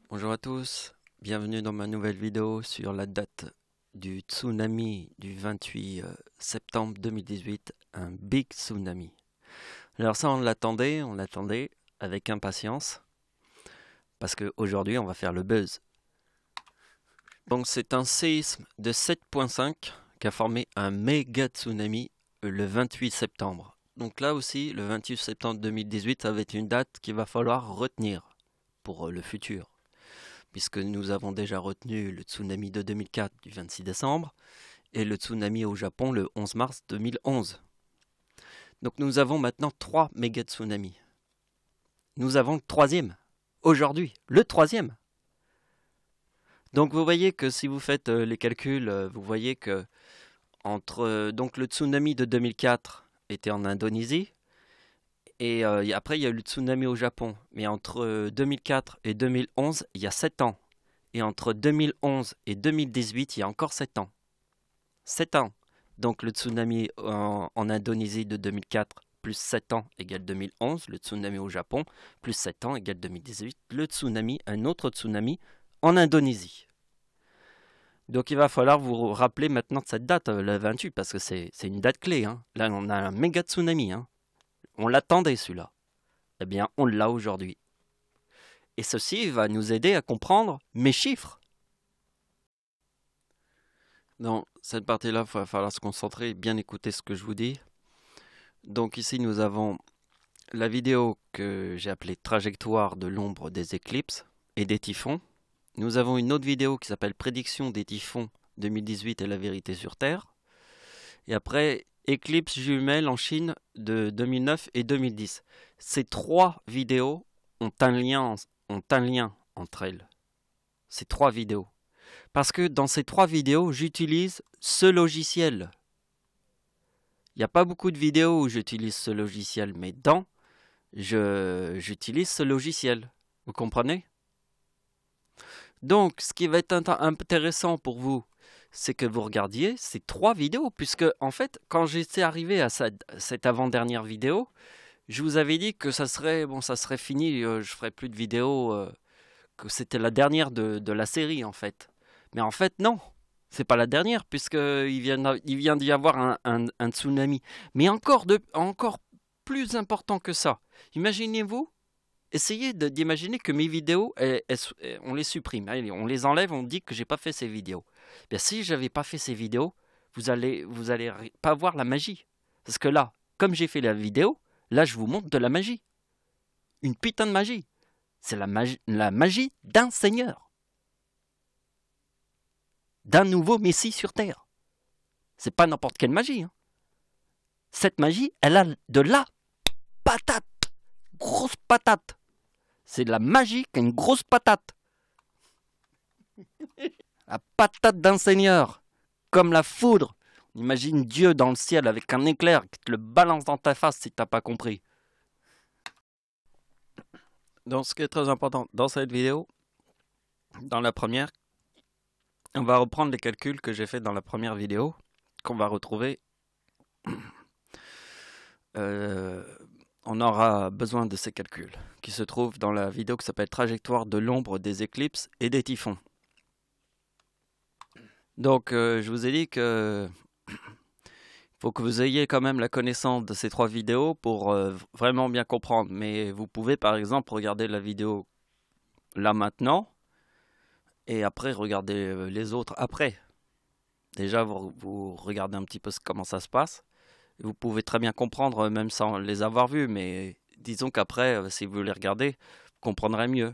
Bonjour à tous, bienvenue dans ma nouvelle vidéo sur la date du tsunami du 28 septembre 2018, un big tsunami. Alors ça on l'attendait avec impatience, parce qu'aujourd'hui on va faire le buzz. Donc c'est un séisme de 7,5 qui a formé un méga tsunami le 28 septembre. Donc là aussi, le 28 septembre 2018, ça va être une date qu'il va falloir retenir pour le futur, puisque nous avons déjà retenu le tsunami de 2004 du 26 décembre et le tsunami au Japon le 11 mars 2011. Donc nous avons maintenant 3 méga tsunamis. Nous avons le troisième, aujourd'hui, le troisième. Donc vous voyez que si vous faites les calculs, vous voyez que donc le tsunami de 2004 était en Indonésie, et après il y a eu le tsunami au Japon. Mais entre 2004 et 2011, il y a 7 ans. Et entre 2011 et 2018, il y a encore 7 ans. 7 ans. Donc le tsunami en Indonésie de 2004 plus 7 ans égale 2011. Le tsunami au Japon plus 7 ans égale 2018. Le tsunami, un autre tsunami en Indonésie. Donc il va falloir vous rappeler maintenant de cette date, le 28, parce que c'est une date clé. Hein. Là on a un méga tsunami. Hein. On l'attendait celui-là. Eh bien on l'a aujourd'hui. Et ceci va nous aider à comprendre mes chiffres. Dans cette partie-là, il va falloir se concentrer et bien écouter ce que je vous dis. Donc ici, nous avons la vidéo que j'ai appelée Trajectoire de l'ombre des éclipses et des typhons. Nous avons une autre vidéo qui s'appelle Prédiction des typhons 2018 et la vérité sur Terre. Et après, Éclipse jumelle en Chine de 2009 et 2010. Ces 3 vidéos ont un lien entre elles. Ces 3 vidéos. Parce que dans ces 3 vidéos, j'utilise ce logiciel. Il n'y a pas beaucoup de vidéos où j'utilise ce logiciel, mais j'utilise ce logiciel. Vous comprenez? Donc, ce qui va être intéressant pour vous, c'est que vous regardiez ces 3 vidéos, puisque, en fait, quand j'étais arrivé à cette avant-dernière vidéo, je vous avais dit que ça serait fini, je ferai plus de vidéos, que c'était la dernière de la série, en fait. Mais en fait, non, c'est pas la dernière, puisqu'il vient d'y avoir un tsunami. Mais encore plus important que ça. Imaginez-vous, essayez d'imaginer que mes vidéos, on les supprime, on les enlève, on dit que j'ai pas fait ces vidéos. Bien, si j'avais pas fait ces vidéos, vous allez pas voir la magie. Parce que là, comme j'ai fait la vidéo, là je vous montre de la magie. Une putain de magie. C'est la magie d'un seigneur. D'un nouveau messie sur Terre. C'est pas n'importe quelle magie. Hein. Cette magie, elle a de la patate. Grosse patate. C'est de la magie qui a une grosse patate. La patate d'un seigneur. Comme la foudre. Imagine Dieu dans le ciel avec un éclair qui te le balance dans ta face si t'as pas compris. Donc ce qui est très important dans cette vidéo, dans la première, on va reprendre les calculs que j'ai fait dans la première vidéo, qu'on va retrouver. On aura besoin de ces calculs, qui se trouvent dans la vidéo qui s'appelle Trajectoire de l'ombre des éclipses et des typhons. Donc je vous ai dit que faut que vous ayez quand même la connaissance de ces 3 vidéos pour vraiment bien comprendre. Mais vous pouvez par exemple regarder la vidéo là maintenant, et après regarder les autres après. Déjà vous regardez un petit peu comment ça se passe. Vous pouvez très bien comprendre même sans les avoir vus, mais disons qu'après, si vous les regardez, vous comprendrez mieux.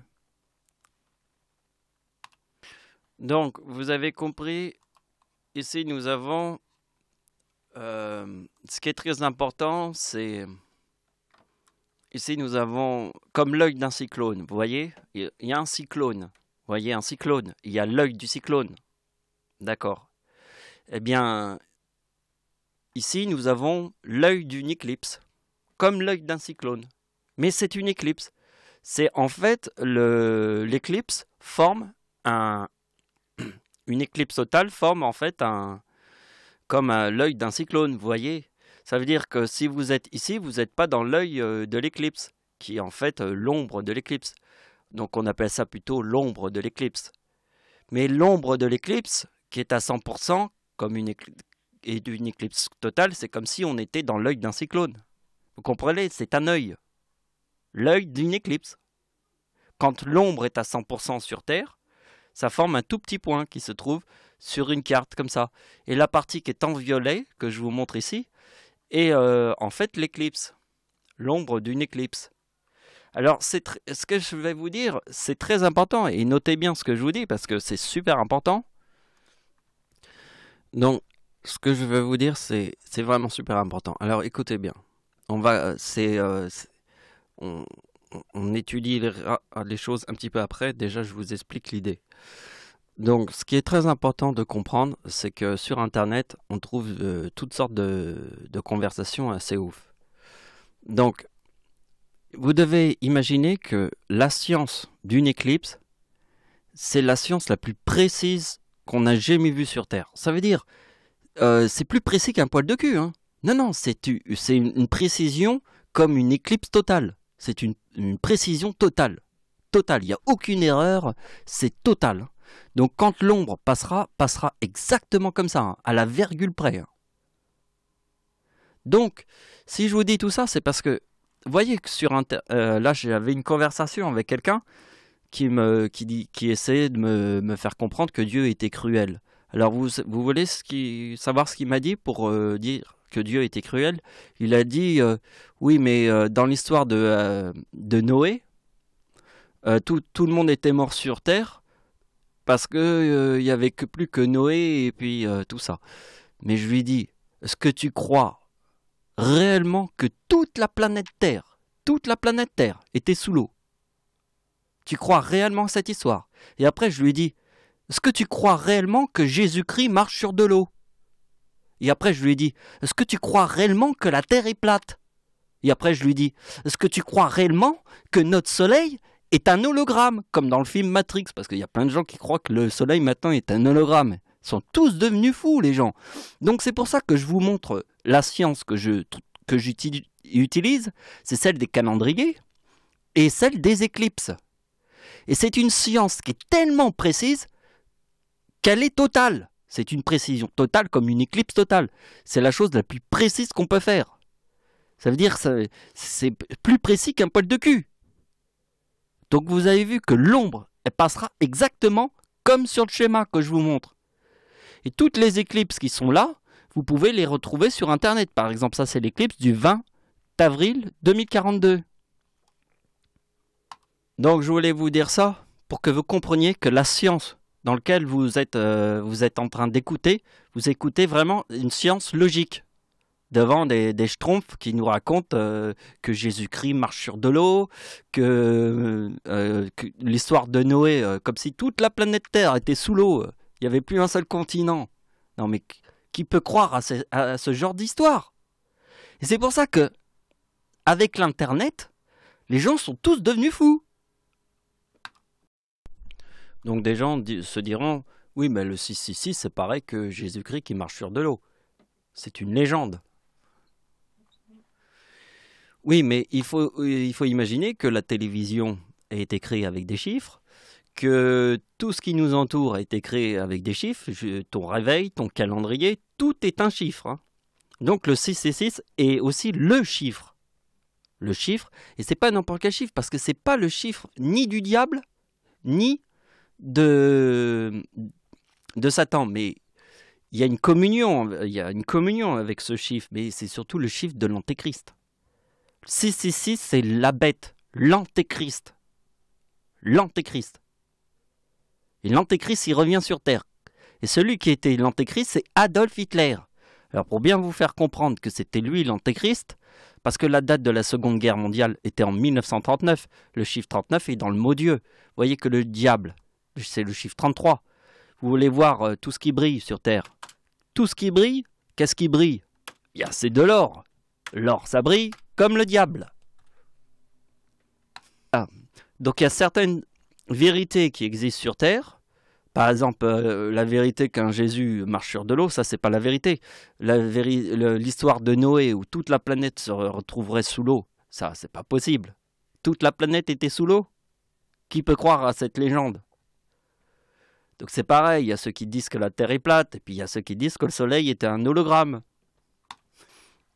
Donc, vous avez compris, ici nous avons, ce qui est très important, c'est, ici nous avons comme l'œil d'un cyclone, vous voyez, il y a un cyclone, vous voyez un cyclone, il y a l'œil du cyclone, d'accord. Eh bien, ici, nous avons l'œil d'une éclipse, comme l'œil d'un cyclone. Mais c'est une éclipse. C'est en fait, l'éclipse forme une éclipse totale forme en fait comme l'œil d'un cyclone, vous voyez. Ça veut dire que si vous êtes ici, vous n'êtes pas dans l'œil de l'éclipse, qui est en fait l'ombre de l'éclipse. Donc on appelle ça plutôt l'ombre de l'éclipse. Mais l'ombre de l'éclipse, qui est à 100%, comme une éclipse totale, c'est comme si on était dans l'œil d'un cyclone. Vous comprenez? C'est un œil. L'œil d'une éclipse. Quand l'ombre est à 100% sur Terre, ça forme un tout petit point qui se trouve sur une carte comme ça. Et la partie qui est en violet, que je vous montre ici, est en fait l'éclipse. L'ombre d'une éclipse. Alors, ce que je vais vous dire, c'est très important. Et notez bien ce que je vous dis, parce que c'est super important. Donc, ce que je vais vous dire, c'est vraiment super important. Alors, écoutez bien. On étudie les choses un petit peu après. Déjà, je vous explique l'idée. Donc, ce qui est très important de comprendre, c'est que sur Internet, on trouve toutes sortes de conversations assez ouf. Donc, vous devez imaginer que la science d'une éclipse, c'est la science la plus précise qu'on n'a jamais vue sur Terre. Ça veut dire, c'est plus précis qu'un poil de cul. Hein. Non, c'est une précision comme une éclipse totale. C'est une précision totale. Totale, il n'y a aucune erreur, c'est total. Donc quand l'ombre passera exactement comme ça, hein, à la virgule près. Hein. Donc, si je vous dis tout ça, c'est parce que, vous voyez que là j'avais une conversation avec quelqu'un qui essayait de me faire comprendre que Dieu était cruel. Alors vous voulez savoir ce qu'il m'a dit pour dire que Dieu était cruel? Il a dit, oui mais dans l'histoire de Noé, tout le monde était mort sur terre parce que il y avait plus que Noé et puis tout ça. Mais je lui dis, est-ce que tu crois réellement que toute la planète Terre était sous l'eau? Tu crois réellement à cette histoire? Et après je lui dis, est-ce que tu crois réellement que Jésus-Christ marche sur de l'eau? Et après je lui dis, est-ce que tu crois réellement que la Terre est plate? Et après je lui dis, est-ce que tu crois réellement que notre soleil est un hologramme, comme dans le film Matrix? Parce qu'il y a plein de gens qui croient que le soleil maintenant est un hologramme. Ils sont tous devenus fous, les gens. Donc c'est pour ça que je vous montre la science que j'utilise, c'est celle des calendriers et celle des éclipses. Et c'est une science qui est tellement précise qu'elle est totale. C'est une précision totale comme une éclipse totale. C'est la chose la plus précise qu'on peut faire. Ça veut dire que c'est plus précis qu'un poil de cul. Donc vous avez vu que l'ombre, elle passera exactement comme sur le schéma que je vous montre. Et toutes les éclipses qui sont là, vous pouvez les retrouver sur Internet. Par exemple, ça c'est l'éclipse du 20 avril 2042. Donc je voulais vous dire ça pour que vous compreniez que la science dans laquelle vous êtes en train d'écouter, vous écoutez vraiment une science logique. Devant des schtroumpfs qui nous racontent que Jésus-Christ marche sur de l'eau, que l'histoire de Noé, comme si toute la planète Terre était sous l'eau, il n'y avait plus un seul continent. Non mais qui peut croire à ce genre d'histoire? Et c'est pour ça que, avec l'Internet, les gens sont tous devenus fous. Donc des gens se diront, oui mais le 666 c'est pareil que Jésus-Christ qui marche sur de l'eau. C'est une légende. Oui, mais il faut imaginer que la télévision a été créée avec des chiffres, que tout ce qui nous entoure a été créé avec des chiffres, ton réveil, ton calendrier, tout est un chiffre. Hein. Donc le 666 est aussi le chiffre. Le chiffre, et c'est pas n'importe quel chiffre, parce que c'est pas le chiffre ni du diable, ni de Satan, mais il y a une communion avec ce chiffre, mais c'est surtout le chiffre de l'antéchrist. 666, c'est la bête, l'antéchrist. L'antéchrist. Et l'antéchrist, il revient sur Terre. Et celui qui était l'antéchrist, c'est Adolf Hitler. Alors pour bien vous faire comprendre que c'était lui l'antéchrist, parce que la date de la Seconde Guerre mondiale était en 1939, le chiffre 39 est dans le mot Dieu. Vous voyez que le diable, c'est le chiffre 33. Vous voulez voir tout ce qui brille sur Terre. Tout ce qui brille, qu'est-ce qui brille? C'est de l'or. L'or, ça brille comme le diable. Ah. Donc il y a certaines vérités qui existent sur Terre. Par exemple, la vérité qu'un Jésus marche sur de l'eau, ça c'est pas la vérité. L'histoire de Noé où toute la planète se retrouverait sous l'eau, ça c'est pas possible. Toute la planète était sous l'eau? Qui peut croire à cette légende? Donc c'est pareil, il y a ceux qui disent que la Terre est plate, et puis il y a ceux qui disent que le Soleil était un hologramme.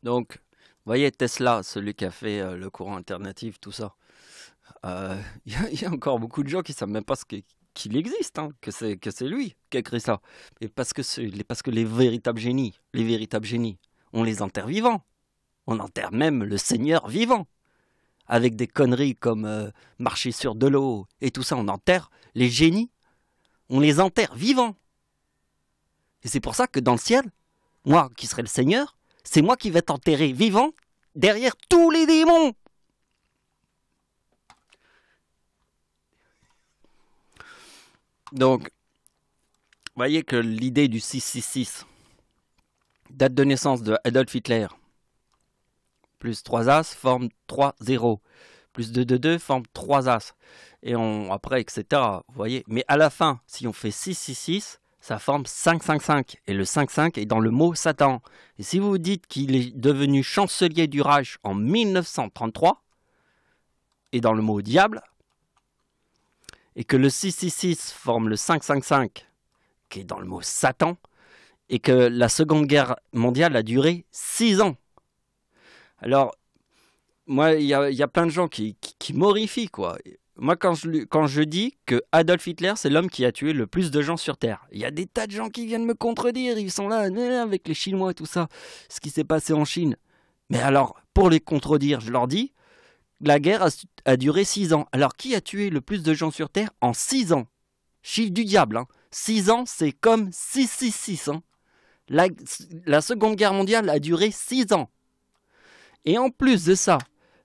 Donc, vous voyez, Tesla, celui qui a fait le courant alternatif, tout ça. Il y a encore beaucoup de gens qui ne savent même pas qu'il existe, hein, que c'est lui qui a écrit ça. Et parce que les véritables génies, on les enterre vivants. On enterre même le Seigneur vivant. Avec des conneries comme marcher sur de l'eau et tout ça, on enterre les génies. On les enterre vivants. Et c'est pour ça que dans le ciel, moi qui serai le Seigneur, c'est moi qui vais t'enterrer vivant derrière tous les démons. Donc, vous voyez que l'idée du 666, date de naissance de Adolf Hitler, plus 3 As forme 3 0, plus 2 2 2 forme 3 As. Et après, etc. Vous voyez. Mais à la fin, si on fait 666, ça forme 555. Et le 55 est dans le mot Satan. Et si vous dites qu'il est devenu chancelier du Reich en 1933, et dans le mot diable, et que le 666 forme le 555, qui est dans le mot Satan, et que la Seconde Guerre mondiale a duré 6 ans. Alors, moi, il y a plein de gens qui m'horrifient, quoi. Moi, quand je dis que Adolf Hitler, c'est l'homme qui a tué le plus de gens sur Terre, il y a des tas de gens qui viennent me contredire. Ils sont là, avec les Chinois et tout ça, ce qui s'est passé en Chine. Mais alors, pour les contredire, je leur dis, la guerre a duré 6 ans. Alors, qui a tué le plus de gens sur Terre en 6 ans? Chiffre du diable, hein. 6 ans, c'est comme 666. Hein. La Seconde Guerre mondiale a duré 6 ans. Et en plus de ça,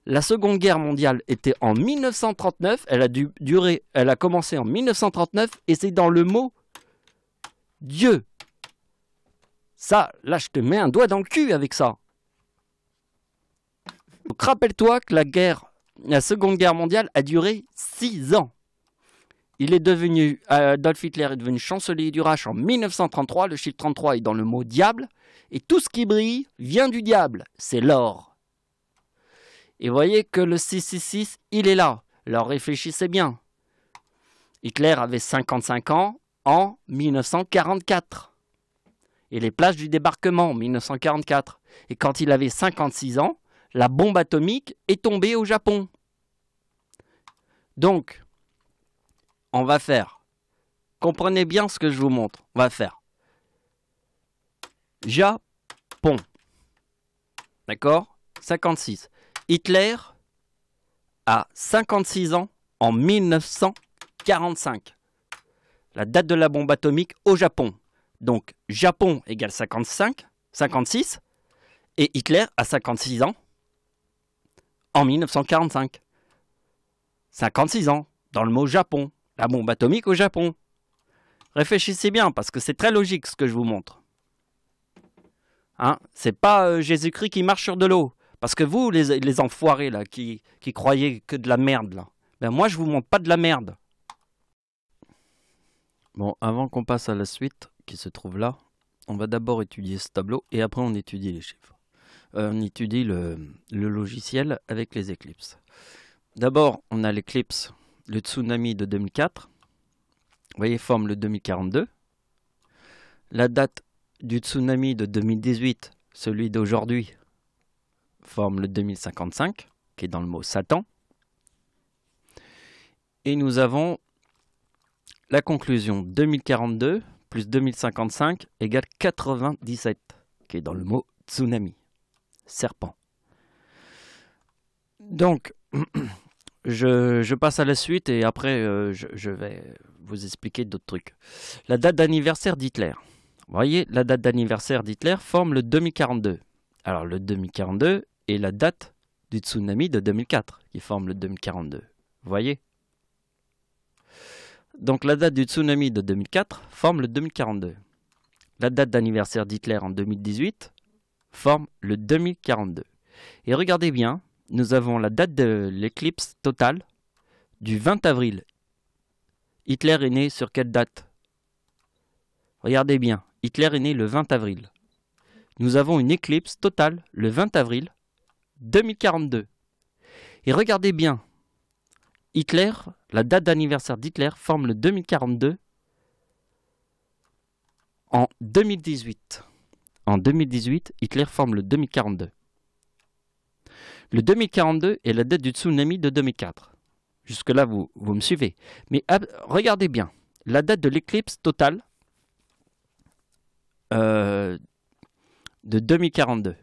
la Seconde Guerre mondiale était en 1939, elle a commencé en 1939, et c'est dans le mot Dieu. Ça, là, je te mets un doigt dans le cul avec ça. Donc rappelle-toi que la Seconde Guerre mondiale a duré 6 ans. Adolf Hitler est devenu chancelier du Reich en 1933, le chiffre 33 est dans le mot diable, et tout ce qui brille vient du diable, c'est l'or. Et vous voyez que le 666, il est là. Alors réfléchissez bien. Hitler avait 55 ans en 1944. Et les plages du débarquement en 1944. Et quand il avait 56 ans, la bombe atomique est tombée au Japon. Donc, on va faire. Comprenez bien ce que je vous montre. On va faire. Japon. D'accord ? 56. Hitler a 56 ans en 1945. La date de la bombe atomique au Japon. Donc, Japon égale 56, et Hitler a 56 ans en 1945. 56 ans, dans le mot Japon. La bombe atomique au Japon. Réfléchissez bien, parce que c'est très logique ce que je vous montre. Hein, c'est pas Jésus-Christ qui marche sur de l'eau. Parce que vous, les enfoirés, là, qui croyez que de la merde, là, ben moi, je vous montre pas de la merde. Bon, avant qu'on passe à la suite, qui se trouve là, on va d'abord étudier ce tableau, et après on étudie les chiffres. On étudie le logiciel avec les éclipses. D'abord, on a l'éclipse, le tsunami de 2004. Vous voyez, forme le 2042. La date du tsunami de 2018, celui d'aujourd'hui, forme le 2055, qui est dans le mot Satan. Et nous avons la conclusion 2042 plus 2055 égale 97, qui est dans le mot tsunami, serpent. Donc, je passe à la suite et après je vais vous expliquer d'autres trucs. La date d'anniversaire d'Hitler. Vous voyez, la date d'anniversaire d'Hitler forme le 2042. Alors le 2042 est la date du tsunami de 2004 qui forme le 2042. Vous voyez? Donc la date du tsunami de 2004 forme le 2042. La date d'anniversaire d'Hitler en 2018 forme le 2042. Et regardez bien, nous avons la date de l'éclipse totale du 20 avril. Hitler est né sur quelle date? Regardez bien, Hitler est né le 20 avril. Nous avons une éclipse totale le 20 avril 2042. Et regardez bien, Hitler, la date d'anniversaire d'Hitler forme le 2042 en 2018. En 2018, Hitler forme le 2042. Le 2042 est la date du tsunami de 2004. Jusque-là, vous me suivez. Mais regardez bien, la date de l'éclipse totale de 2042.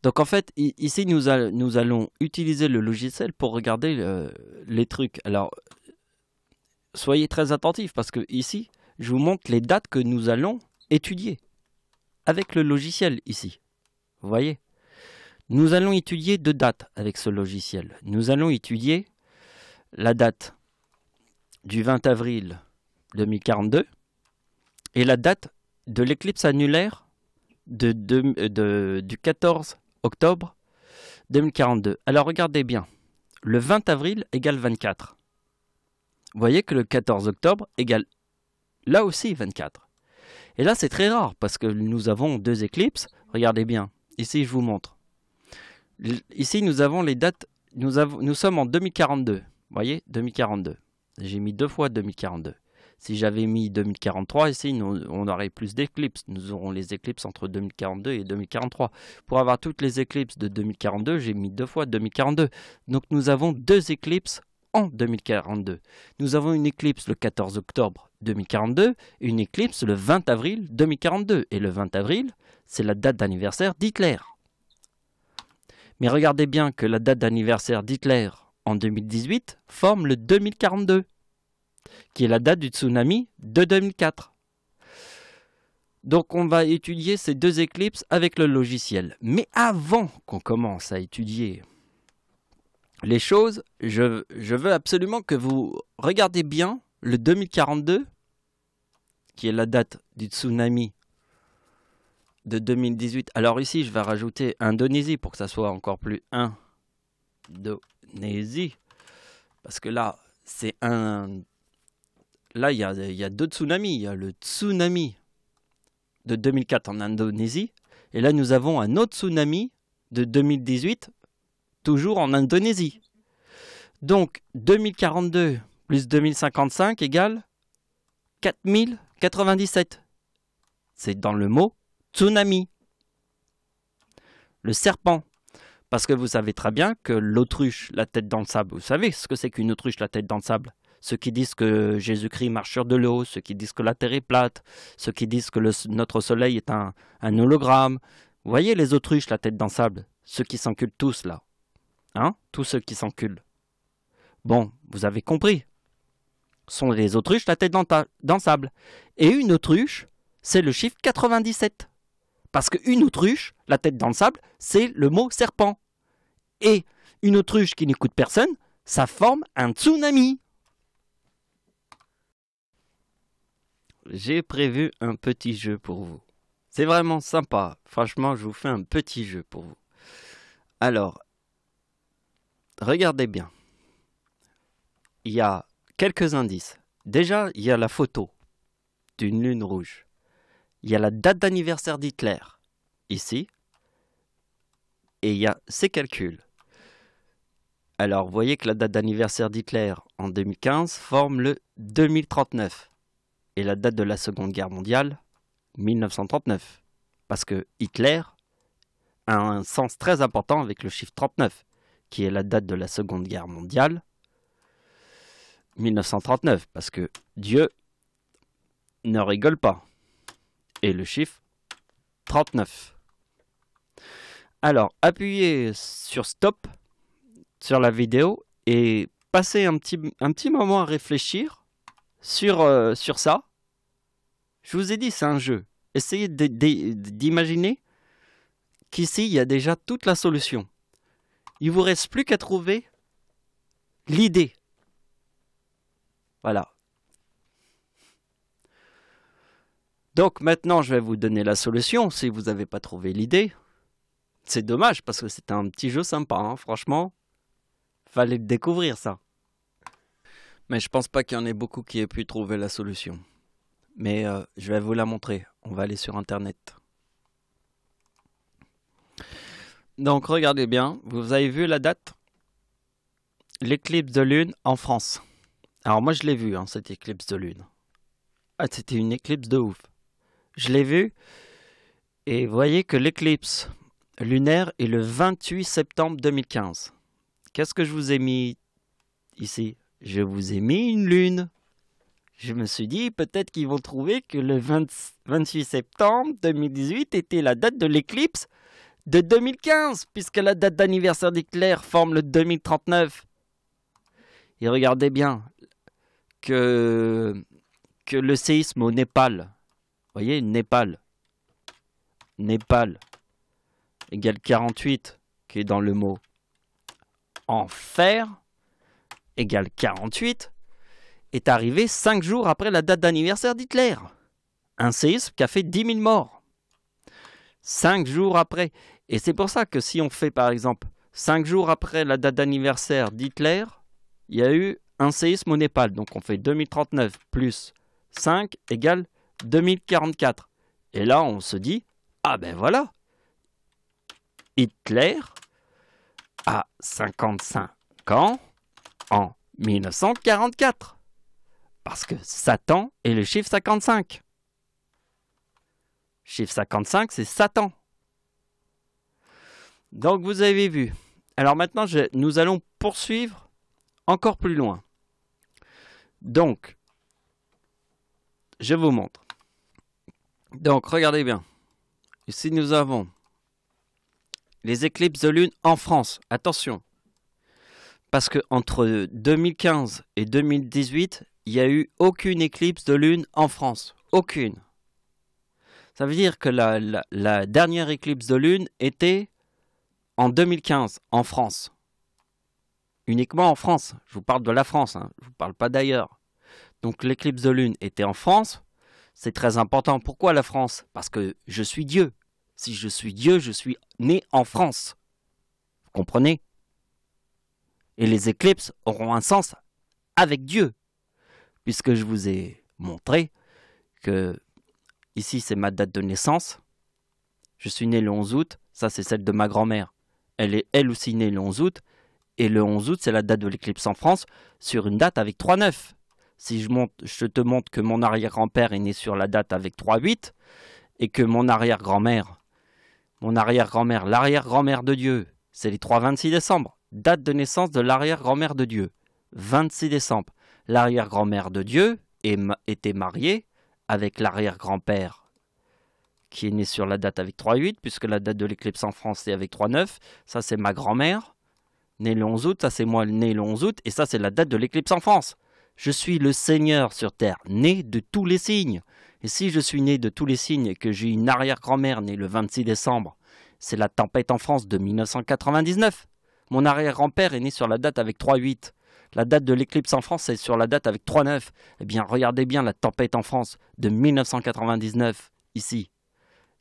Donc en fait, ici, nous allons utiliser le logiciel pour regarder les trucs. Alors, soyez très attentifs parce que ici, je vous montre les dates que nous allons étudier avec le logiciel ici. Vous voyez ? Nous allons étudier 2 dates avec ce logiciel. Nous allons étudier la date du 20 avril 2042 et la date de l'éclipse annulaire du 14 octobre 2042. Alors regardez bien, le 20 avril égale 24. Vous voyez que le 14 octobre égale là aussi 24. Et là c'est très rare parce que nous avons 2 éclipses. Regardez bien, ici je vous montre. Ici nous avons les dates, nous sommes en 2042. Vous voyez, 2042. J'ai mis 2 fois 2042. Si j'avais mis 2043 ici, on aurait plus d'éclipses. Nous aurons les éclipses entre 2042 et 2043. Pour avoir toutes les éclipses de 2042, j'ai mis 2 fois 2042. Donc nous avons 2 éclipses en 2042. Nous avons une éclipse le 14 octobre 2042 et une éclipse le 20 avril 2042. Et le 20 avril, c'est la date d'anniversaire d'Hitler. Mais regardez bien que la date d'anniversaire d'Hitler en 2018 forme le 2042, qui est la date du tsunami de 2004. Donc on va étudier ces 2 éclipses avec le logiciel. Mais avant qu'on commence à étudier les choses, je veux absolument que vous regardez bien le 2042, qui est la date du tsunami de 2018. Alors ici, je vais rajouter Indonésie pour que ça soit encore plus Indonésie. Parce que là, c'est Là, il y a 2 tsunamis. Il y a le tsunami de 2004 en Indonésie. Et là, nous avons un autre tsunami de 2018, toujours en Indonésie. Donc, 2042 plus 2055 égale 4097. C'est dans le mot tsunami. Le serpent. Parce que vous savez très bien que l'autruche, la tête dans le sable, vous savez ce que c'est qu'une autruche, la tête dans le sable? Ceux qui disent que Jésus-Christ marche sur de l'eau, ceux qui disent que la terre est plate, ceux qui disent que notre soleil est un hologramme. Vous voyez les autruches, la tête dans le sable? Ceux qui s'enculent tous là. Hein? Tous ceux qui s'enculent. Bon, vous avez compris. Ce sont les autruches, la tête dans le sable. Et une autruche, c'est le chiffre 97. Parce qu'une autruche, la tête dans le sable, c'est le mot serpent. Et une autruche qui n'écoute personne, ça forme un tsunami. J'ai prévu un petit jeu pour vous. C'est vraiment sympa. Franchement, je vous fais un petit jeu pour vous. Alors, regardez bien. Il y a quelques indices. Déjà, il y a la photo d'une lune rouge. Il y a la date d'anniversaire d'Hitler, ici. Et il y a ses calculs. Alors, vous voyez que la date d'anniversaire d'Hitler en 2015 forme le 2039. Et la date de la Seconde Guerre mondiale, 1939. Parce que Hitler a un sens très important avec le chiffre 39, qui est la date de la Seconde Guerre mondiale, 1939. Parce que Dieu ne rigole pas. Et le chiffre 39. Alors, appuyez sur stop sur la vidéo et passez un petit moment à réfléchir sur ça. Je vous ai dit, c'est un jeu. Essayez d'imaginer qu'ici, il y a déjà toute la solution. Il ne vous reste plus qu'à trouver l'idée. Voilà. Donc maintenant, je vais vous donner la solution si vous n'avez pas trouvé l'idée. C'est dommage parce que c'est un petit jeu sympa, hein, franchement. Fallait le découvrir, ça. Mais je pense pas qu'il y en ait beaucoup qui aient pu trouver la solution. Mais je vais vous la montrer. On va aller sur Internet. Donc regardez bien, vous avez vu la date l'éclipse de lune en France. Alors moi je l'ai vu, hein, cette éclipse de lune. Ah, c'était une éclipse de ouf. Je l'ai vue et vous voyez que l'éclipse lunaire est le 28 septembre 2015. Qu'est-ce que je vous ai mis ici? Je vous ai mis une lune. Je me suis dit peut-être qu'ils vont trouver que le 28 septembre 2018 était la date de l'éclipse de 2015, puisque la date d'anniversaire d'Hitler forme le 2039. Et regardez bien que le séisme au Népal, vous voyez, Népal égale 48, qui est dans le mot enfer, égale 48, est arrivé 5 jours après la date d'anniversaire d'Hitler. Un séisme qui a fait 10 000 morts. 5 jours après. Et c'est pour ça que si on fait par exemple 5 jours après la date d'anniversaire d'Hitler, il y a eu un séisme au Népal. Donc on fait 2039 plus 5 égale 2044. Et là on se dit, ah ben voilà, Hitler a 55 ans en 1944. Parce que Satan est le chiffre 55. Chiffre 55, c'est Satan. Donc vous avez vu. Alors maintenant, nous allons poursuivre encore plus loin. Donc, je vous montre. Donc, regardez bien. Ici, nous avons les éclipses de lune en France. Attention. Parce que entre 2015 et 2018, il n'y a eu aucune éclipse de lune en France. Aucune. Ça veut dire que la dernière éclipse de lune était en 2015, en France. Uniquement en France. Je vous parle de la France, hein. Je ne vous parle pas d'ailleurs. Donc l'éclipse de lune était en France. C'est très important. Pourquoi la France? Parce que je suis Dieu. Si je suis Dieu, je suis né en France. Vous comprenez? Et les éclipses auront un sens avec Dieu. Puisque je vous ai montré que ici c'est ma date de naissance. Je suis né le 11 août. Ça c'est celle de ma grand-mère. Elle est elle aussi née le 11 août. Et le 11 août, c'est la date de l'éclipse en France, sur une date avec 3,9. Si je te montre que mon arrière-grand-père est né sur la date avec 3,8, et que mon arrière-grand-mère, l'arrière-grand-mère de Dieu, c'est les 3,26 décembre. Date de naissance de l'arrière-grand-mère de Dieu, 26 décembre. L'arrière-grand-mère de Dieu était mariée avec l'arrière-grand-père qui est né sur la date avec 3,8, puisque la date de l'éclipse en France, c'est avec 3,9. Ça, c'est ma grand-mère. Né le 11 août, ça c'est moi né le 11 août, et ça c'est la date de l'éclipse en France. Je suis le Seigneur sur terre, né de tous les signes. Et si je suis né de tous les signes et que j'ai une arrière-grand-mère née le 26 décembre, c'est la tempête en France de 1999. Mon arrière-grand-père est né sur la date avec 3,8. La date de l'éclipse en France c'est sur la date avec 3,9. Eh bien regardez bien la tempête en France de 1999, ici.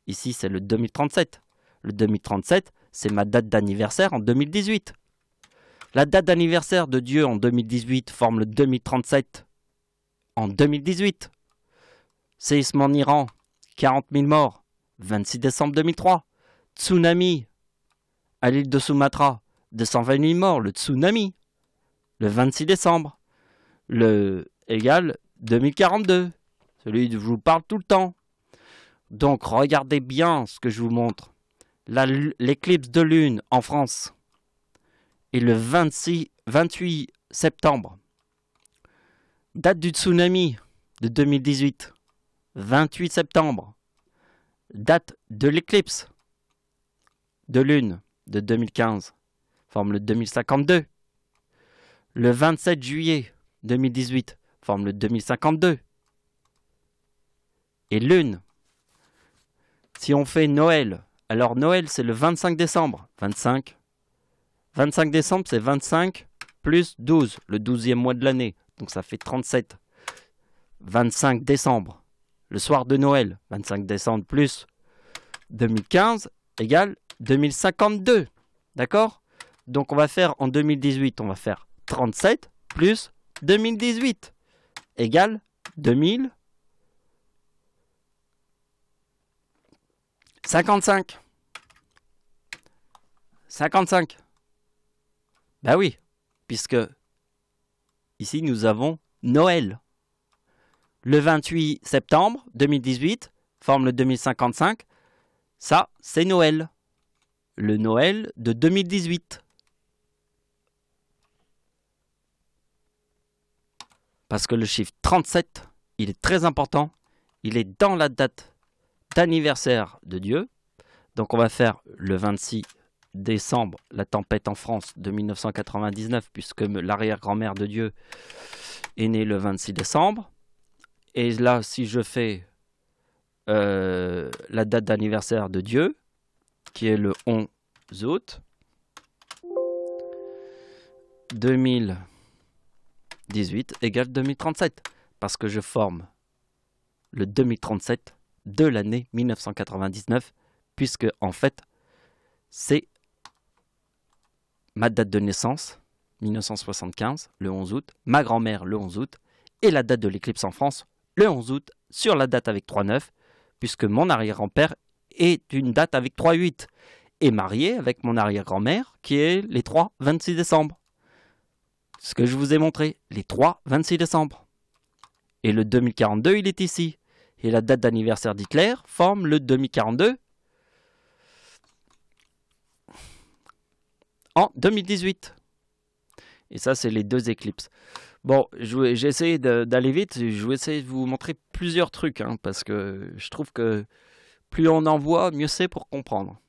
Ici c'est le 2037. Le 2037, c'est ma date d'anniversaire en 2018. La date d'anniversaire de Dieu en 2018 forme le 2037 en 2018. Séisme en Iran, 40 000 morts, 26 décembre 2003. Tsunami à l'île de Sumatra, 220 000 morts, le tsunami, le 26 décembre. Le égal 2042, celui dont je vous parle tout le temps. Donc regardez bien ce que je vous montre. L'éclipse de lune en France et le 28 septembre. Date du tsunami de 2018. 28 septembre. Date de l'éclipse de lune de 2015. Forme le 2052. Le 27 juillet 2018. Forme le 2052. Et lune. Si on fait Noël. Alors Noël c'est le 25 décembre. 25 décembre, c'est 25 plus 12, le 12e mois de l'année. Donc ça fait 37. 25 décembre, le soir de Noël. 25 décembre plus 2015 égale 2052. D'accord? Donc on va faire en 2018, on va faire 37 plus 2018 égale 2055. 55. Ben oui, puisque ici nous avons Noël. Le 28 septembre 2018 forme le 2055. Ça, c'est Noël. Le Noël de 2018. Parce que le chiffre 37, il est très important. Il est dans la date d'anniversaire de Dieu. Donc on va faire le 26 décembre, la tempête en France de 1999, puisque l'arrière-grand-mère de Dieu est née le 26 décembre. Et là, si je fais la date d'anniversaire de Dieu, qui est le 11 août 2018 égale 2037, parce que je forme le 2037 de l'année 1999, puisque en fait, c'est ma date de naissance, 1975, le 11 août, ma grand-mère le 11 août, et la date de l'éclipse en France, le 11 août, sur la date avec 3-9, puisque mon arrière-grand-père est une date avec 3-8, et marié avec mon arrière-grand-mère, qui est les 3-26 décembre. Ce que je vous ai montré, les 3-26 décembre. Et le 2042, il est ici. Et la date d'anniversaire d'Hitler forme le 2042 en 2018. Et ça, c'est les deux éclipses. Bon, j'ai essayé d'aller vite. Je vais essayer de vous montrer plusieurs trucs, hein, parce que je trouve que plus on en voit, mieux c'est pour comprendre.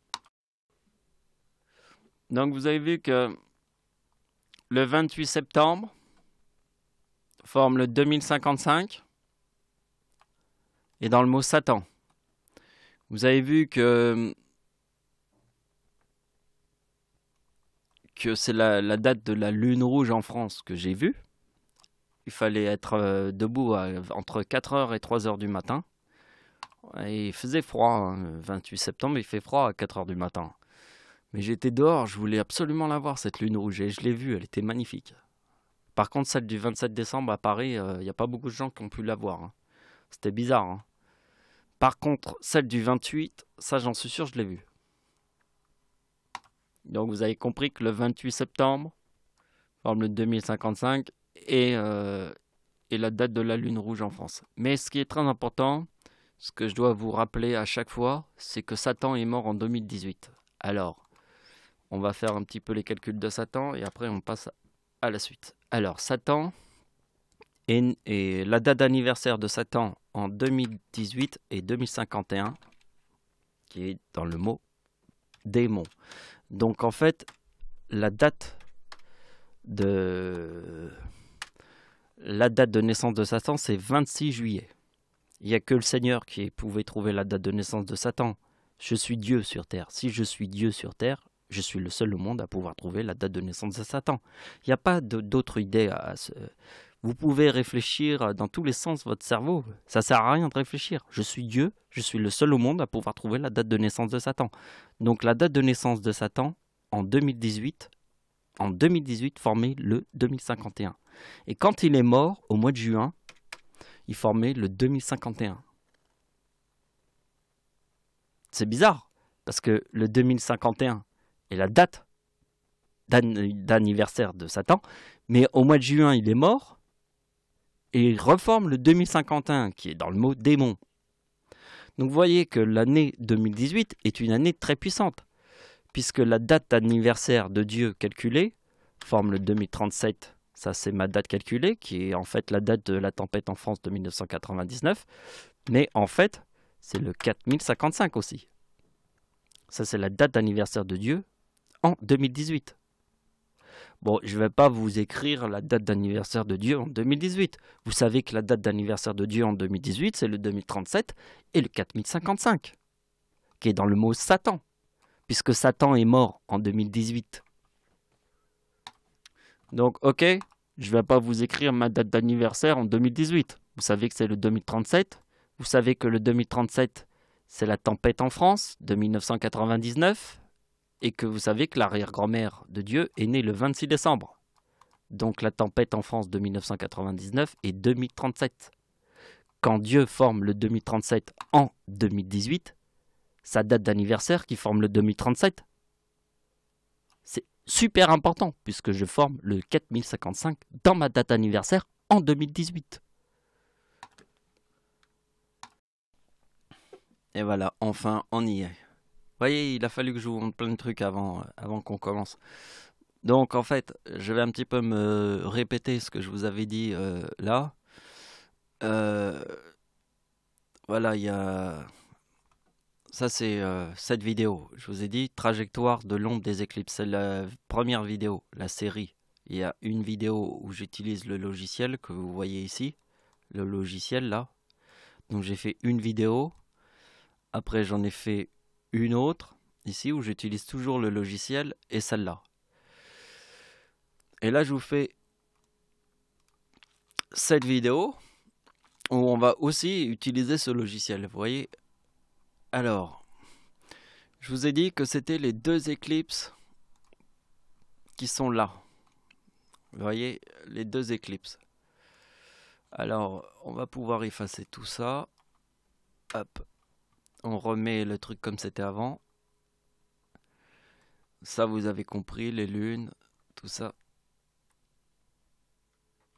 Donc, vous avez vu que le 28 septembre forme le 2055. Et dans le mot Satan, vous avez vu que c'est la date de la lune rouge en France que j'ai vue. Il fallait être debout entre 4h et 3h du matin. Et il faisait froid, hein, le 28 septembre, il fait froid à 4h du matin. Mais j'étais dehors, je voulais absolument la voir, cette lune rouge, et je l'ai vue, elle était magnifique. Par contre, celle du 27 décembre à Paris, il n'y a pas beaucoup de gens qui ont pu la voir. Hein. C'était bizarre. Hein. Par contre, celle du 28, ça j'en suis sûr, je l'ai vue. Donc vous avez compris que le 28 septembre forme le 2055 et la date de la lune rouge en France. Mais ce qui est très important, ce que je dois vous rappeler à chaque fois, c'est que Satan est mort en 2018. Alors, on va faire un petit peu les calculs de Satan et après on passe à la suite. Alors, Satan et la date d'anniversaire de Satan en 2018 et 2051, qui est dans le mot démon. Donc en fait, la date de naissance de Satan, c'est 26 juillet. Il n'y a que le Seigneur qui pouvait trouver la date de naissance de Satan. Je suis Dieu sur terre. Si je suis Dieu sur terre, je suis le seul au monde à pouvoir trouver la date de naissance de Satan. Il n'y a pas d'autre idée à ce... Vous pouvez réfléchir dans tous les sens votre cerveau. Ça ne sert à rien de réfléchir. Je suis Dieu, je suis le seul au monde à pouvoir trouver la date de naissance de Satan. Donc la date de naissance de Satan, en 2018 formait le 2051. Et quand il est mort, au mois de juin, il formait le 2051. C'est bizarre, parce que le 2051 est la date d'anniversaire de Satan, mais au mois de juin, il est mort, et il reforme le 2051, qui est dans le mot démon. Donc vous voyez que l'année 2018 est une année très puissante, puisque la date d'anniversaire de Dieu calculée forme le 2037. Ça, c'est ma date calculée, qui est en fait la date de la tempête en France de 1999. Mais en fait, c'est le 4055 aussi. Ça, c'est la date d'anniversaire de Dieu en 2018. Bon, je ne vais pas vous écrire la date d'anniversaire de Dieu en 2018. Vous savez que la date d'anniversaire de Dieu en 2018, c'est le 2037 et le 4055, qui est dans le mot Satan, puisque Satan est mort en 2018. Donc, ok, je ne vais pas vous écrire ma date d'anniversaire en 2018. Vous savez que c'est le 2037. Vous savez que le 2037, c'est la tempête en France de 1999. Et que vous savez que l'arrière-grand-mère de Dieu est née le 26 décembre. Donc la tempête en France de 1999 est 2037. Quand Dieu forme le 2037 en 2018, sa date d'anniversaire qui forme le 2037, c'est super important puisque je forme le 4055 dans ma date anniversaire en 2018. Et voilà, enfin on y est. Vous voyez, il a fallu que je vous montre plein de trucs avant qu'on commence. Donc en fait, je vais un petit peu me répéter ce que je vous avais dit là. Voilà, il y a... Ça c'est cette vidéo. Je vous ai dit trajectoire de l'ombre des éclipses. C'est la première vidéo, la série. Il y a une vidéo où j'utilise le logiciel que vous voyez ici. Le logiciel là. Donc j'ai fait une vidéo. Après j'en ai fait une autre ici où j'utilise toujours le logiciel et celle-là. Et là je vous fais cette vidéo où on va aussi utiliser ce logiciel. Vous voyez. Alors, je vous ai dit que c'était les deux éclipses qui sont là. Vous voyez, les deux éclipses. Alors, on va pouvoir effacer tout ça. Hop. On remet le truc comme c'était avant. Ça, vous avez compris, les lunes, tout ça.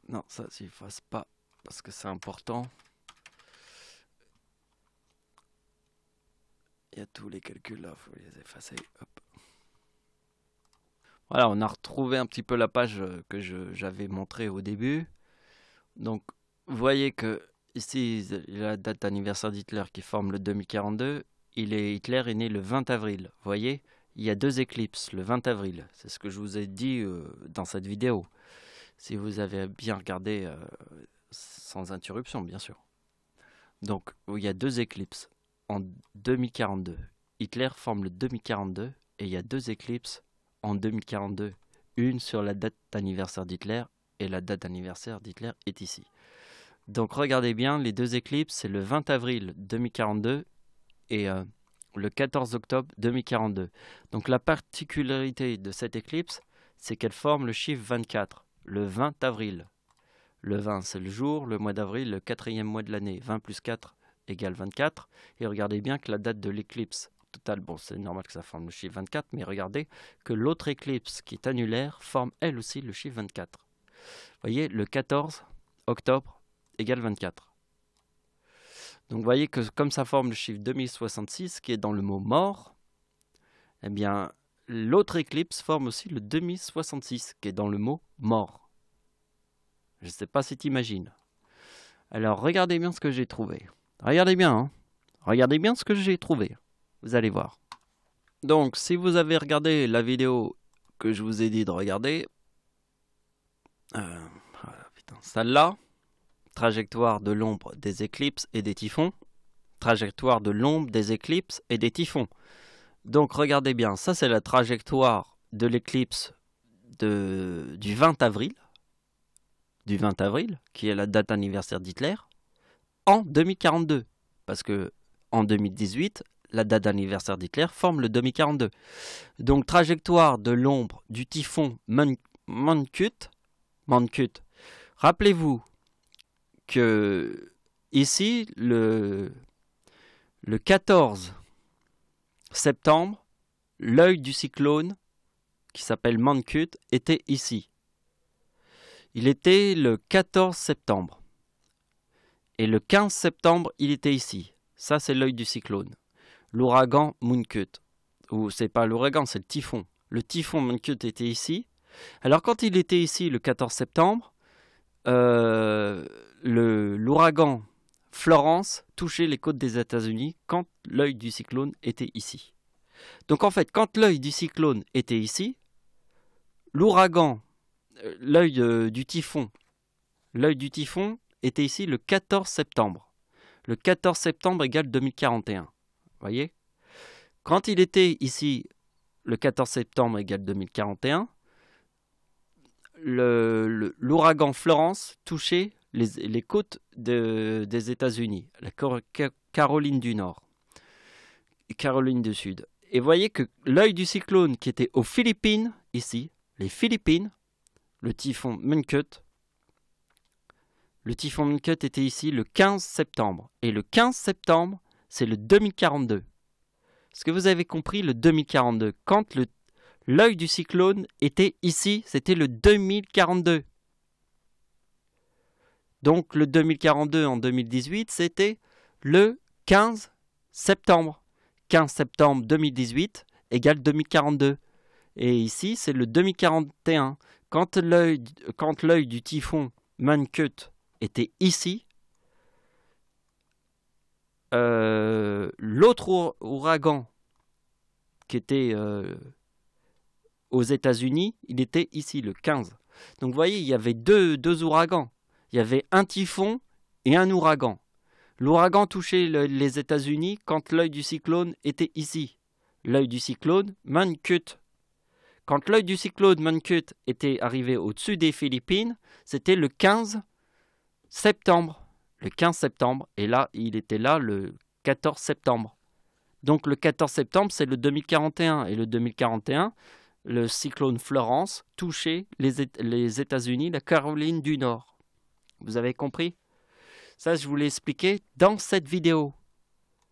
Non, ça, j'efface pas, parce que c'est important. Il y a tous les calculs là, il faut les effacer. Hop. Voilà, on a retrouvé un petit peu la page que j'avais montrée au début. Donc, vous voyez que ici, la date d'anniversaire d'Hitler qui forme le 2042. Hitler est né le 20 avril. Vous voyez, il y a deux éclipses le 20 avril. C'est ce que je vous ai dit dans cette vidéo. Si vous avez bien regardé sans interruption, bien sûr. Donc, il y a deux éclipses en 2042. Hitler forme le 2042 et il y a deux éclipses en 2042. Une sur la date d'anniversaire d'Hitler et la date d'anniversaire d'Hitler est ici. Donc regardez bien, les deux éclipses, c'est le 20 avril 2042 et le 14 octobre 2042. Donc la particularité de cette éclipse, c'est qu'elle forme le chiffre 24, le 20 avril. Le 20, c'est le jour, le mois d'avril, le quatrième mois de l'année. 20 plus 4 égale 24. Et regardez bien que la date de l'éclipse totale, bon, c'est normal que ça forme le chiffre 24, mais regardez que l'autre éclipse qui est annulaire forme elle aussi le chiffre 24. Vous voyez, le 14 octobre égale 24. Donc vous voyez que comme ça forme le chiffre 2066 qui est dans le mot mort, eh bien l'autre éclipse forme aussi le 2066 qui est dans le mot mort. Je ne sais pas si tu imagines. Alors regardez bien ce que j'ai trouvé. Regardez bien, hein. Regardez bien ce que j'ai trouvé. Vous allez voir. Donc si vous avez regardé la vidéo que je vous ai dit de regarder, celle-là, trajectoire de l'ombre des éclipses et des typhons, trajectoire de l'ombre des éclipses et des typhons. Donc regardez bien, ça c'est la trajectoire de l'éclipse du 20 avril, qui est la date anniversaire d'Hitler, en 2042. Parce que en 2018, la date d'anniversaire d'Hitler forme le 2042. Donc trajectoire de l'ombre du typhon Mangkhut. Rappelez-vous que ici, le 14 septembre, l'œil du cyclone, qui s'appelle Mangkhut, était ici. Il était le 14 septembre. Et le 15 septembre, il était ici. Ça, c'est l'œil du cyclone. L'ouragan Mangkhut. Ou c'est pas l'ouragan, c'est le typhon. Le typhon Mangkhut était ici. Alors, quand il était ici le 14 septembre, l'ouragan Florence touchait les côtes des États-Unis quand l'œil du cyclone était ici. Donc, en fait, quand l'œil du cyclone était ici, l'ouragan, l'œil du typhon était ici le 14 septembre. Le 14 septembre égale 2041. Vous voyez? Quand il était ici, le 14 septembre égale 2041, l'ouragan Florence touchait les côtes des États-Unis, la Caroline du Nord, Caroline du Sud. Et vous voyez que l'œil du cyclone qui était aux Philippines, ici, les Philippines, le typhon Mangkhut était ici le 15 septembre. Et le 15 septembre, c'est le 2042. Est-ce que vous avez compris le 2042? Quand l'œil du cyclone était ici, c'était le 2042. Donc le 2042 en 2018, c'était le 15 septembre. 15 septembre 2018 égale 2042. Et ici, c'est le 2041. Quand l'œil du typhon Mangkhut était ici, l'autre ouragan qui était aux États-Unis, il était ici, le 15. Donc vous voyez, il y avait deux ouragans. Il y avait un typhon et un ouragan. L'ouragan touchait les États-Unis quand l'œil du cyclone était ici. L'œil du cyclone Mangkhut. Quand l'œil du cyclone Mangkhut était arrivé au-dessus des Philippines, c'était le 15 septembre. Le 15 septembre. Et là, il était là le 14 septembre. Donc le 14 septembre, c'est le 2041. Et le 2041, le cyclone Florence touchait les États-Unis, la Caroline du Nord. Vous avez compris? Ça, je vous l'ai expliqué dans cette vidéo.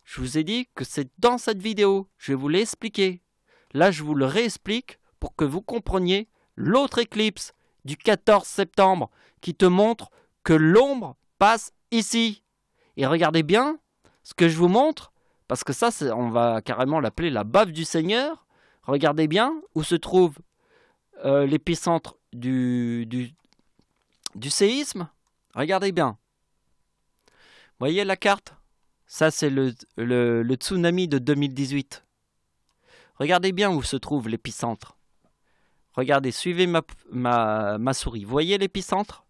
Je vous ai dit que c'est dans cette vidéo. Je vais vous l'expliquer. Là, je vous le réexplique pour que vous compreniez l'autre éclipse du 14 septembre qui te montre que l'ombre passe ici. Et regardez bien ce que je vous montre, parce que ça, on va carrément l'appeler la baffe du Seigneur. Regardez bien où se trouve l'épicentre du séisme. Regardez bien. Voyez la carte? Ça, c'est le tsunami de 2018. Regardez bien où se trouve l'épicentre. Regardez, suivez ma souris. Voyez l'épicentre?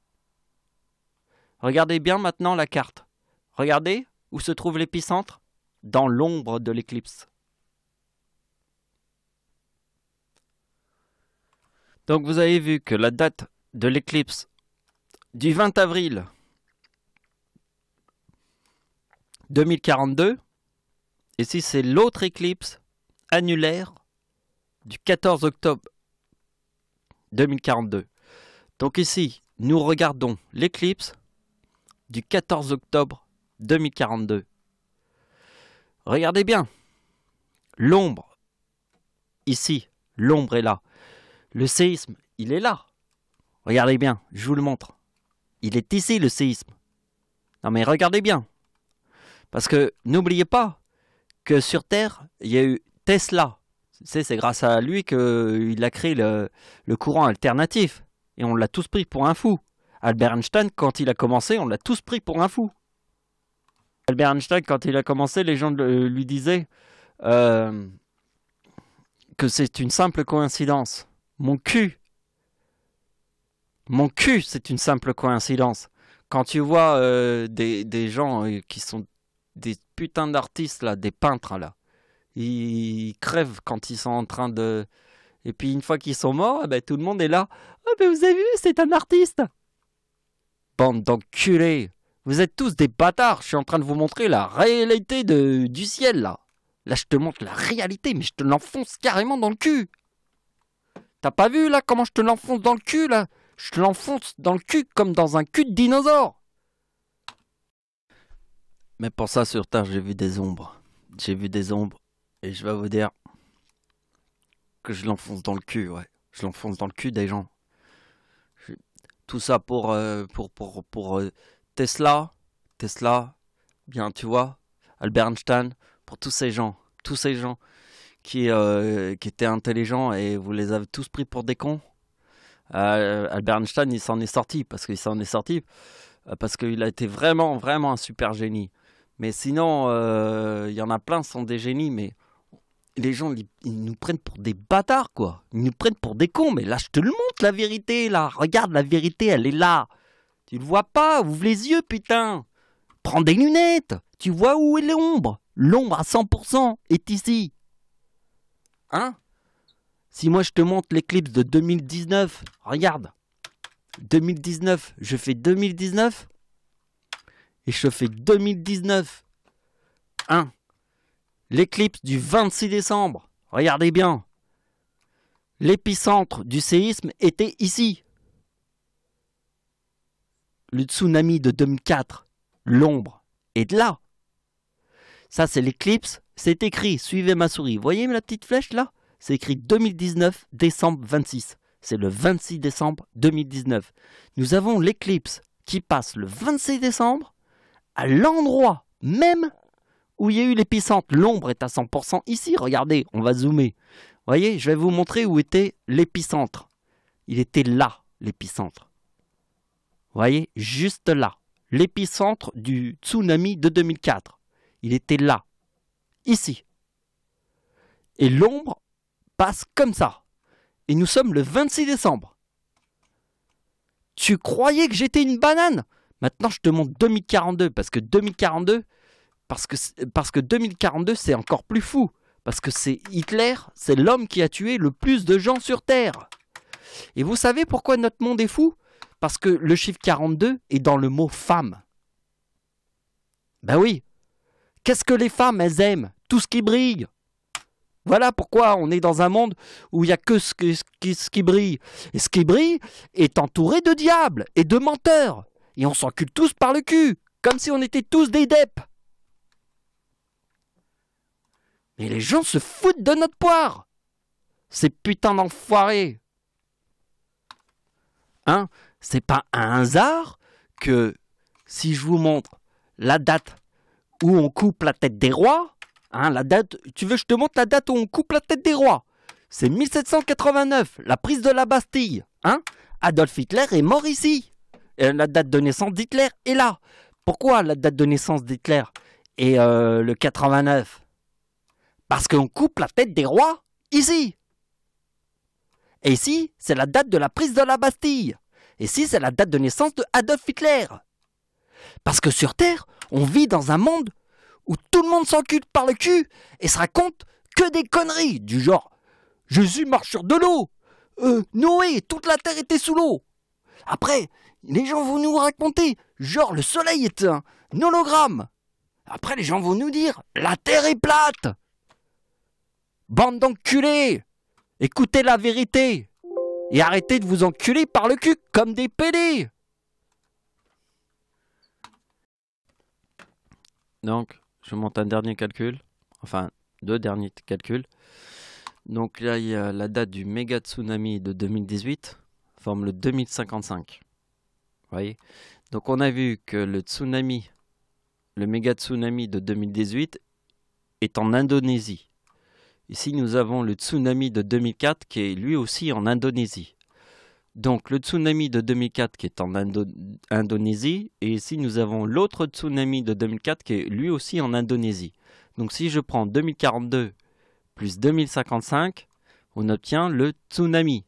Regardez bien maintenant la carte. Regardez où se trouve l'épicentre? Dans l'ombre de l'éclipse. Donc vous avez vu que la date de l'éclipse du 20 avril 2042, ici c'est l'autre éclipse annulaire du 14 octobre 2042. Donc ici, nous regardons l'éclipse du 14 octobre 2042. Regardez bien, l'ombre, ici, l'ombre est là. Le séisme, il est là. Regardez bien, je vous le montre. Il est ici le séisme. Non mais regardez bien. Parce que n'oubliez pas que sur Terre, il y a eu Tesla. C'est grâce à lui qu'il a créé le courant alternatif. Et on l'a tous pris pour un fou. Albert Einstein, quand il a commencé, on l'a tous pris pour un fou. Albert Einstein, quand il a commencé, les gens lui disaient que c'est une simple coïncidence. Mon cul, c'est une simple coïncidence. Quand tu vois des gens qui sont des putains d'artistes, là, des peintres, là, ils crèvent quand ils sont en train de... Et puis une fois qu'ils sont morts, eh ben, tout le monde est là. Ah ben vous avez vu, c'est un artiste. Bande d'enculés. Vous êtes tous des bâtards. Je suis en train de vous montrer la réalité du ciel, là. Là, je te montre la réalité, mais je te l'enfonce carrément dans le cul. T'as pas vu, là, comment je te l'enfonce dans le cul, là? Je te l'enfonce dans le cul comme dans un cul de dinosaure. Mais pour ça, sur Terre, j'ai vu des ombres. J'ai vu des ombres. Et je vais vous dire que je l'enfonce dans le cul, ouais. Je l'enfonce dans le cul des gens. Tout ça pour Tesla. Tesla, bien, tu vois. Albert Einstein, pour tous ces gens qui étaient intelligents et vous les avez tous pris pour des cons. Albert Einstein, il s'en est sorti parce qu'il a été vraiment, vraiment un super génie. Mais sinon, il y en a plein qui sont des génies, mais les gens, ils nous prennent pour des bâtards, quoi. Ils nous prennent pour des cons, mais là, je te le montre, la vérité, là. Regarde, la vérité, elle est là. Tu le vois pas, ouvre les yeux, putain. Prends des lunettes. Tu vois où est l'ombre? L'ombre à 100% est ici. Hein? Si moi, je te montre l'éclipse de 2019, regarde. 2019, je fais 2019. Et je fais 2019. Hein? L'éclipse du 26 décembre. Regardez bien. L'épicentre du séisme était ici. Le tsunami de 2004. L'ombre est là. Ça, c'est l'éclipse. C'est écrit. Suivez ma souris. Voyez la petite flèche là? c'est écrit 2019, décembre 26. C'est le 26 décembre 2019. Nous avons l'éclipse qui passe le 26 décembre à l'endroit même où il y a eu l'épicentre. L'ombre est à 100% ici. Regardez, on va zoomer. Vous voyez, je vais vous montrer où était l'épicentre. Il était là, l'épicentre. Vous voyez, juste là. L'épicentre du tsunami de 2004. Il était là, ici. Et l'ombre passe comme ça. Et nous sommes le 26 décembre. Tu croyais que j'étais une banane? Maintenant, je te montre 2042, parce que 2042, parce que 2042, c'est encore plus fou. Parce que c'est Hitler, c'est l'homme qui a tué le plus de gens sur Terre. Et vous savez pourquoi notre monde est fou? Parce que le chiffre 42 est dans le mot femme. Ben oui. Qu'est-ce que les femmes, elles aiment? Tout ce qui brille. Voilà pourquoi on est dans un monde où il n'y a que ce qui brille. Et ce qui brille est entouré de diables et de menteurs. Et on s'encule tous par le cul, comme si on était tous des dèpes. Mais les gens se foutent de notre poire. Ces putains d'enfoirés. Hein? C'est pas un hasard que si je vous montre la date où on coupe la tête des rois, hein, la date, tu veux que je te montre la date où on coupe la tête des rois? C'est 1789, la prise de la Bastille. Hein? Adolf Hitler est mort ici. Et la date de naissance d'Hitler est là. Pourquoi la date de naissance d'Hitler est le 89? Parce qu'on coupe la tête des rois ici. Et ici, c'est la date de la prise de la Bastille. Et ici, c'est la date de naissance de Adolf Hitler. Parce que sur Terre, on vit dans un monde où tout le monde s'encule par le cul et se raconte que des conneries du genre « Jésus marche sur de l'eau »,« Noé, toute la Terre était sous l'eau ». Après, les gens vont nous raconter genre le soleil est un hologramme. Après, les gens vont nous dire « La Terre est plate ». Bande d'enculés, écoutez la vérité et arrêtez de vous enculer par le cul comme des pédés. Donc, je monte un dernier calcul, enfin 2 derniers calculs. Donc là, il y a la date du méga tsunami de 2018, forme le 2055. Vous voyez? Donc on a vu que le tsunami, le méga tsunami de 2018 est en Indonésie. Ici, nous avons le tsunami de 2004 qui est lui aussi en Indonésie. Donc le tsunami de 2004 qui est en Indonésie, et ici nous avons l'autre tsunami de 2004 qui est lui aussi en Indonésie. Donc si je prends 2042 plus 2055, on obtient le tsunami.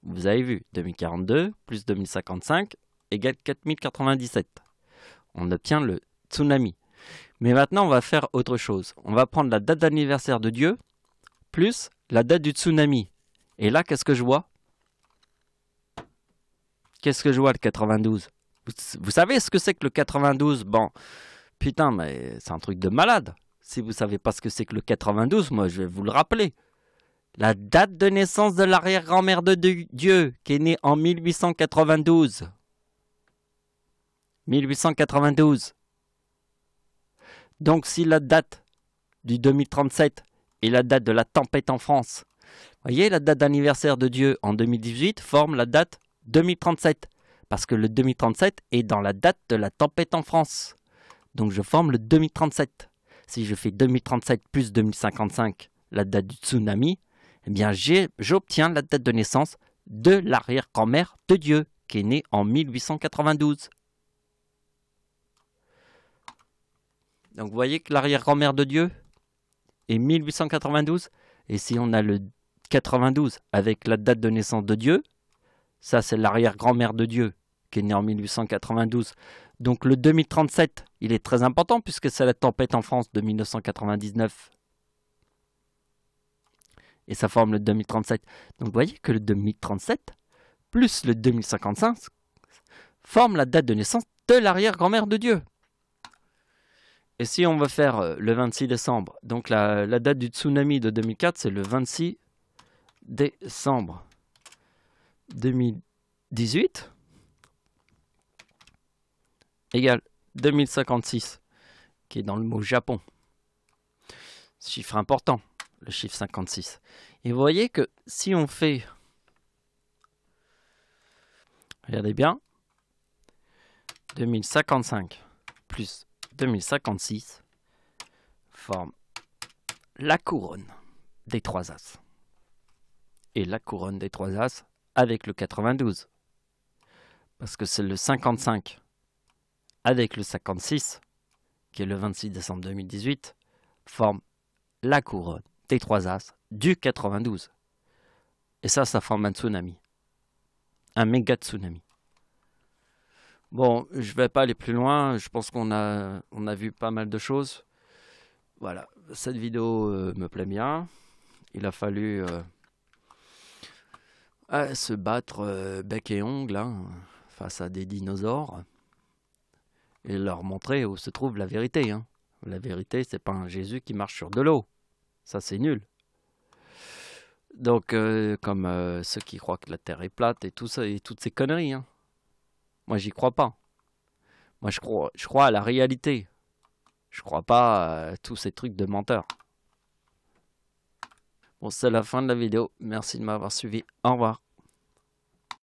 Vous avez vu, 2042 plus 2055 égale 4097. On obtient le tsunami. Mais maintenant, on va faire autre chose. On va prendre la date d'anniversaire de Dieu plus la date du tsunami. Et là, qu'est-ce que je vois? Qu'est-ce que je vois, le 92? Vous savez ce que c'est que le 92? Bon, putain, mais c'est un truc de malade. Si vous savez pas ce que c'est que le 92, moi, je vais vous le rappeler. La date de naissance de l'arrière-grand-mère de Dieu, qui est née en 1892. 1892. Donc, si la date du 2037 est la date de la tempête en France, voyez, la date d'anniversaire de Dieu en 2018 forme la date 2037, parce que le 2037 est dans la date de la tempête en France. Donc je forme le 2037. Si je fais 2037 plus 2055, la date du tsunami, eh bien j'obtiens la date de naissance de l'arrière-grand-mère de Dieu, qui est née en 1892. Donc vous voyez que l'arrière-grand-mère de Dieu est 1892, et si on a le 92 avec la date de naissance de Dieu, ça, c'est l'arrière-grand-mère de Dieu qui est née en 1892. Donc le 2037, il est très important puisque c'est la tempête en France de 1999. Et ça forme le 2037. Donc vous voyez que le 2037 plus le 2055 forme la date de naissance de l'arrière-grand-mère de Dieu. Et si on veut faire le 26 décembre, donc la date du tsunami de 2004, c'est le 26 décembre 2018 égale 2056, qui est dans le mot Japon. Chiffre important. le chiffre 56. Et vous voyez que si on fait, regardez bien, 2055 plus 2056 forme la couronne des 3 As. Et la couronne des 3 As avec le 92. Parce que c'est le 55 avec le 56, qui est le 26 décembre 2018, forme la couronne des 3 As du 92. Et ça forme un tsunami. Un méga tsunami. Bon, je vais pas aller plus loin. Je pense qu'on a vu pas mal de choses. Voilà, cette vidéo me plaît bien. Il a fallu se battre bec et ongle face à des dinosaures et leur montrer où se trouve la vérité. La vérité, c'est pas un Jésus qui marche sur de l'eau. Ça, c'est nul. Donc, comme ceux qui croient que la Terre est plate et tout ça, et toutes ces conneries. Moi, j'y crois pas. Moi, je crois à la réalité. Je crois pas à tous ces trucs de menteurs. Bon, c'est la fin de la vidéo. Merci de m'avoir suivi. Au revoir.